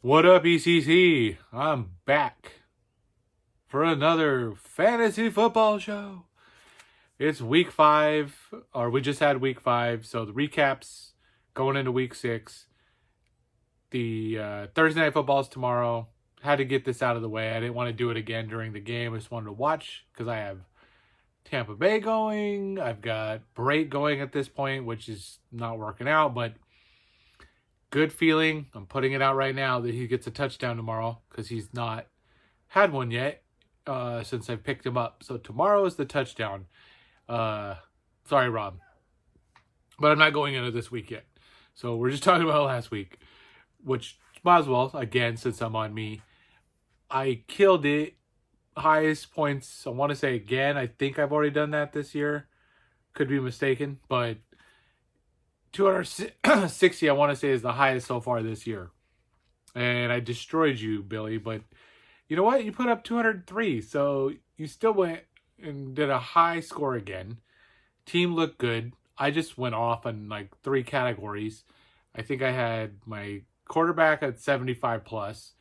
What up, ECC? I'm back for another fantasy football show. It's week 5, or we just had week 5, so the recaps going into week 6. The Thursday night football is tomorrow. Had to get this out of the way. I didn't want to do it again during the game. I just wanted to watch because I have Tampa Bay going. I've got Brate going at this point, which is not working out, but good feeling. I'm putting it out right now that he gets a touchdown tomorrow because he's not had one yet since I picked him up. So tomorrow is the touchdown. Sorry, Rob, but I'm not going into this week yet. So we're just talking about last week, which might as well, again, since I'm on me. I killed it. Highest points, I want to say again. I think I've already done that this year. Could be mistaken, but 260, I want to say, is the highest so far this year. And I destroyed you, Billy, but you know what? You put up 203, so you still went and did a high score again. Team looked good. I just went off on like 3 categories. I think I had my quarterback at 75 plus,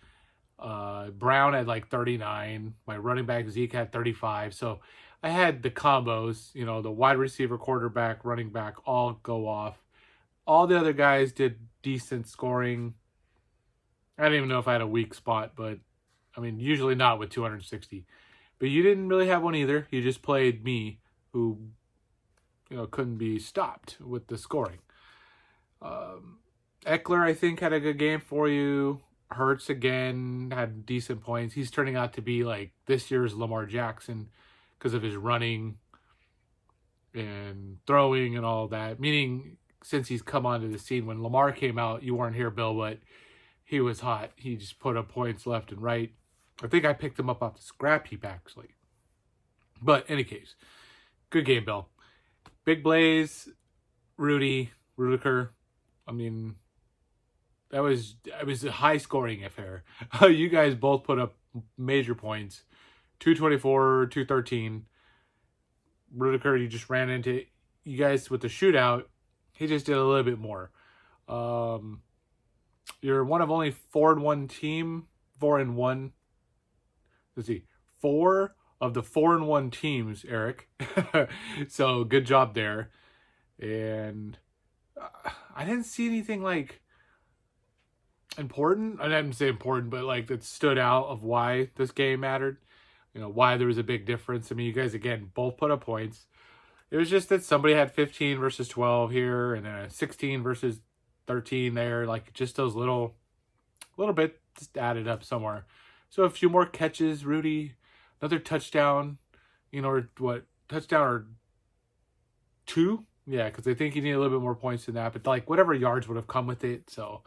Brown at like 39, my running back Zeke had 35. So I had the combos, the wide receiver, quarterback, running back, all go off. All the other guys did decent scoring. I don't even know if I had a weak spot, but I mean, usually not with 260. But you didn't really have one either. You just played me, who couldn't be stopped with the scoring. Eckler, I think, had a good game for you. Hurts again had decent points. He's turning out to be like this year's Lamar Jackson because of his running and throwing and all that. Meaning, since he's come onto the scene, when Lamar came out, you weren't here, Bill, but he was hot. He just put up points left and right. I think I picked him up off the scrap heap, actually. But any case, good game, Bill. Big Blaze, Rudiker. I mean, it was a high scoring affair. You guys both put up major points. 224, 213. Rudiker, you just ran into you guys with the shootout. He just did a little bit more. You're one of only 4-1 team. 4-1. Let's see. 4 of the 4-1 teams, Eric. So good job there. And I didn't see anything like important. I didn't say important, but like that stood out of why this game mattered. Why there was a big difference. I mean, you guys, again, both put up points. It was just that somebody had 15 versus 12 here, and then a 16 versus 13 there. Like, just those little bit just added up somewhere. So a few more catches, Rudy. Another touchdown. Or what? Touchdown or 2? Yeah, because I think you need a little bit more points than that. But, like, whatever yards would have come with it. So,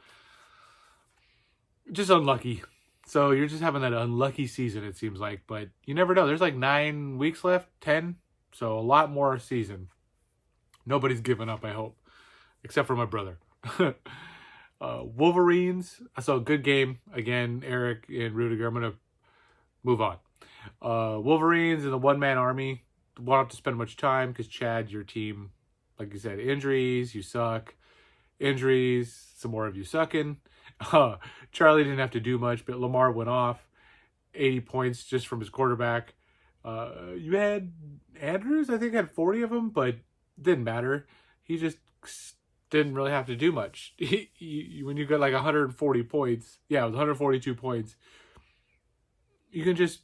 just unlucky. So you're just having that unlucky season, it seems like. But you never know. There's like 9 weeks left, 10. So a lot more season. Nobody's giving up, I hope. Except for my brother. Wolverines. So good game. Again, Eric and Rudiger. I'm going to move on. Wolverines and the one-man army. Won't have to spend much time because Chad, your team, like you said, injuries. You suck. Injuries. Some more of you sucking. Charlie didn't have to do much, but Lamar went off 80 points just from his quarterback. You had Andrews, I think, had 40 of them, but didn't matter. He just didn't really have to do much. When you got like 140 points, yeah, it was 142 points, you can just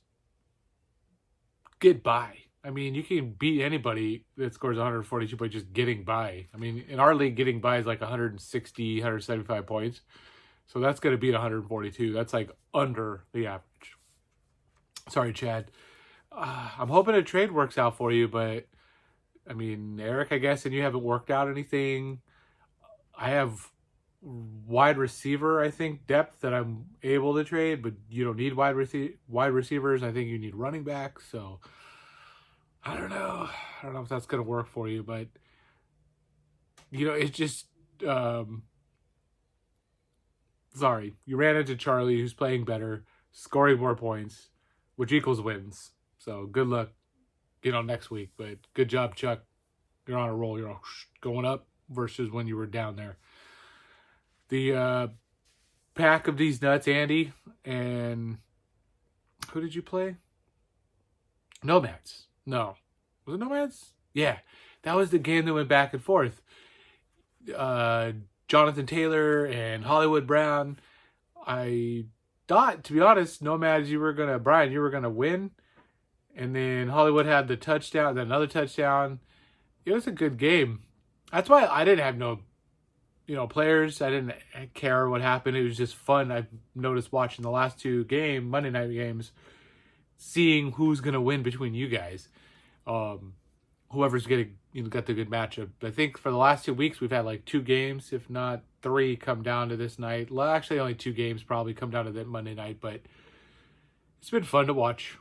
get by. I mean, you can beat anybody that scores 142 by just getting by. I mean, in our league, getting by is like 160, 175 points. So that's going to beat 142. That's like under the average. Sorry, Chad. I'm hoping a trade works out for you, but I mean, Eric, I guess, and you haven't worked out anything. I have wide receiver, I think, depth that I'm able to trade, but you don't need wide receivers. I think you need running backs. So I don't know. I don't know if that's going to work for you, but it's just. Sorry, you ran into Charlie, who's playing better, scoring more points, which equals wins. So good luck, next week. But good job, Chuck. You're on a roll. You're going up versus when you were down there. The pack of these nuts, Andy. And who did you play? Nomads. No. Was it Nomads? Yeah. That was the game that went back and forth. Jonathan Taylor and Hollywood Brown. I thought, to be honest, Nomads, Brian, you were going to win. And then Hollywood had the touchdown, then another touchdown. It was a good game. That's why I didn't have no, players. I didn't care what happened. It was just fun. I've noticed watching the last two Monday night games, seeing who's going to win between you guys. Whoever's getting, got the good matchup. I think for the last 2 weeks, we've had like 2 games, if not 3, come down to this night. Well, actually, only 2 games probably come down to that Monday night, but it's been fun to watch.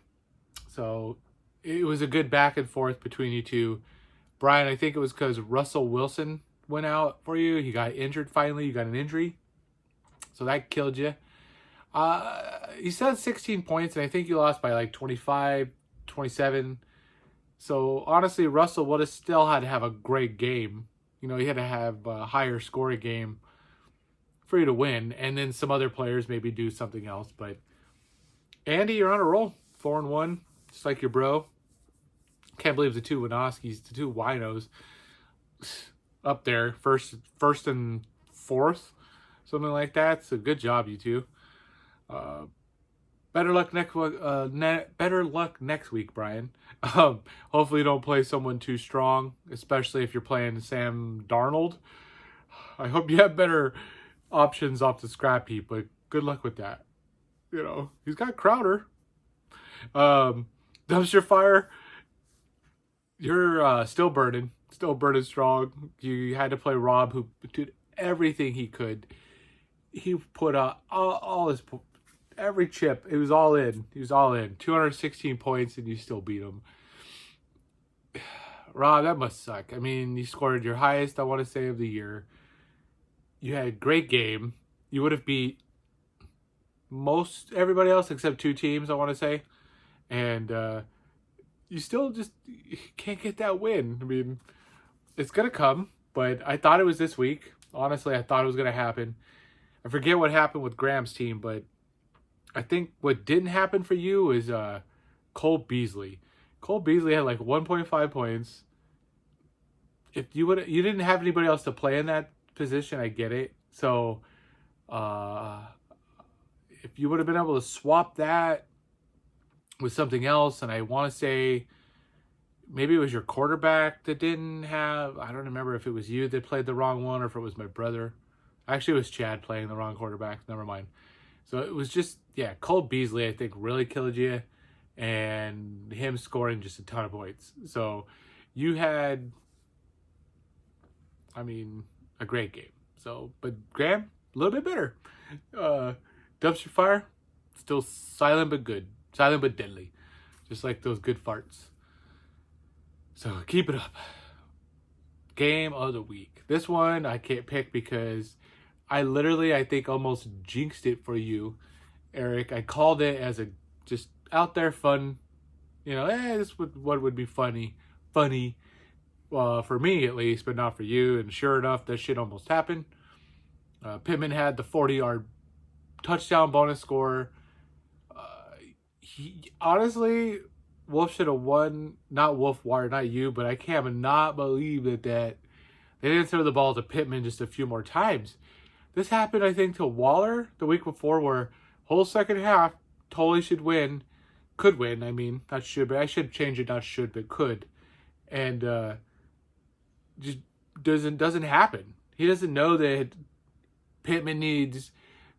So it was a good back and forth between you two. Brian, I think it was because Russell Wilson went out for you. He got injured finally. You got an injury. So that killed you. You said 16 points, and I think you lost by like 25, 27. So honestly, Russell would have still had to have a great game. He had to have a higher scoring game for you to win. And then some other players maybe do something else. But Andy, you're on a roll. 4-1. Just like your bro. Can't believe the 2 Winoskis, the 2 winos up there, first and fourth, something like that. So good job, you two. Better luck next week, Brian. Hopefully you don't play someone too strong, especially if you're playing Sam Darnold. I hope you have better options off the scrap heap, but good luck with that. He's got Crowder. Dumpster fire. You're still burning strong. You had to play Rob, who did everything he could. He put all his, every chip. It was all in. He was all in. 216 points, and you still beat him. Rob, that must suck. I mean, you scored your highest, I want to say, of the year. You had a great game. You would have beat everybody else except 2 teams, I want to say. And you still just can't get that win. I mean, it's going to come, but I thought it was this week. Honestly, I thought it was going to happen. I forget what happened with Graham's team, but I think what didn't happen for you is Cole Beasley. Cole Beasley had like 1.5 points. If you didn't have anybody else to play in that position, I get it. So if you would have been able to swap that with something else, and I want to say maybe it was your quarterback that didn't have, I don't remember if it was you that played the wrong one or if it was my brother. Actually, it was Chad playing the wrong quarterback. Never mind. So it was just, Cole Beasley, I think, really killed you, and him scoring just a ton of points. So you had, a great game. So, but Graham, a little bit better. Dumpster fire, still silent but good. Silent but deadly. Just like those good farts. So keep it up. Game of the week. This one I can't pick because I think almost jinxed it for you, Eric. I called it as a just out there fun, this what would be funny, for me at least, but not for you. And sure enough, that shit almost happened. Pittman had the 40-yard touchdown bonus score. Honestly, Wolf should have won. Not Wolf Wire, not you, but I cannot believe that they didn't throw the ball to Pittman just a few more times. This happened, I think, to Waller the week before, where whole second half totally should win. Could win, not should, but I should change it, not should, but could. And just doesn't happen. He doesn't know that Pittman needs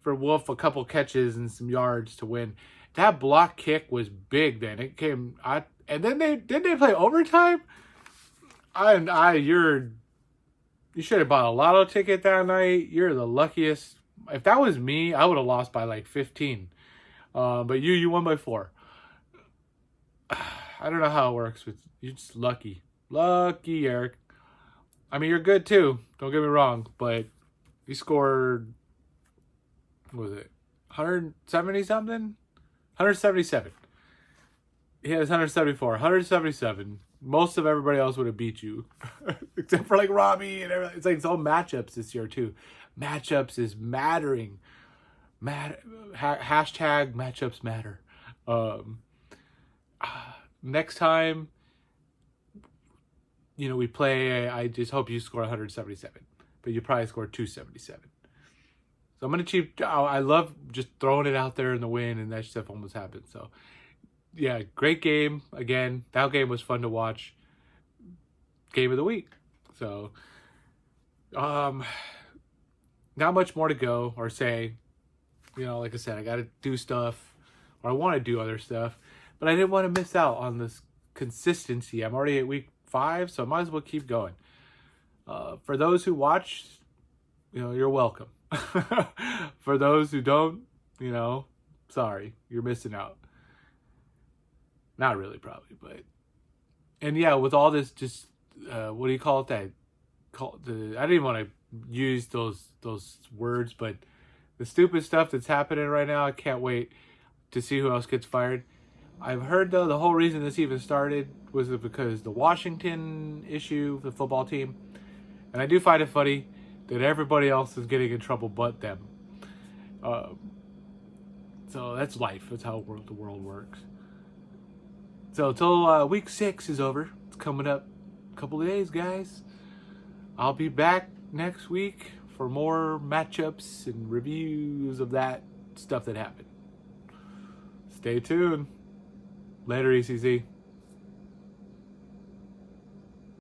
for Wolf a couple catches and some yards to win. That block kick was big. Then it came, and then they play overtime. You should have bought a lotto ticket that night. You're the luckiest. If that was me, I would have lost by like 15. But you won by 4. I don't know how it works, but you're just lucky. Lucky, Eric. You're good too. Don't get me wrong, but you scored, what was it, 170 something? 177. He has 174. 177. Most of everybody else would have beat you. Except for like Robbie and everything. It's like it's all matchups this year too. Matchups is mattering. Hashtag matchups matter. Um, Next time, we play, I just hope you score 177, but you probably score 277. So I'm going to cheat. I love just throwing it out there in the wind, and that stuff almost happens. So, yeah, great game. Again, that game was fun to watch. Game of the week. So, not much more to go or say. Like I said, I got to do stuff, or I want to do other stuff, but I didn't want to miss out on this consistency. I'm already at week 5, so I might as well keep going. For those who watch, you're welcome. For those who don't, sorry, you're missing out. Not really, probably, but, and yeah, with all this, just what do you call it? I didn't even want to use those words, but the stupid stuff that's happening right now, I can't wait to see who else gets fired. I've heard, though, the whole reason this even started was because the Washington issue, the football team, and I do find it funny that everybody else is getting in trouble but them. So that's life. That's how the world works. So until week 6 is over, it's coming up a couple of days, guys. I'll be back next week for more matchups and reviews of that stuff that happened. Stay tuned. Later, ECC.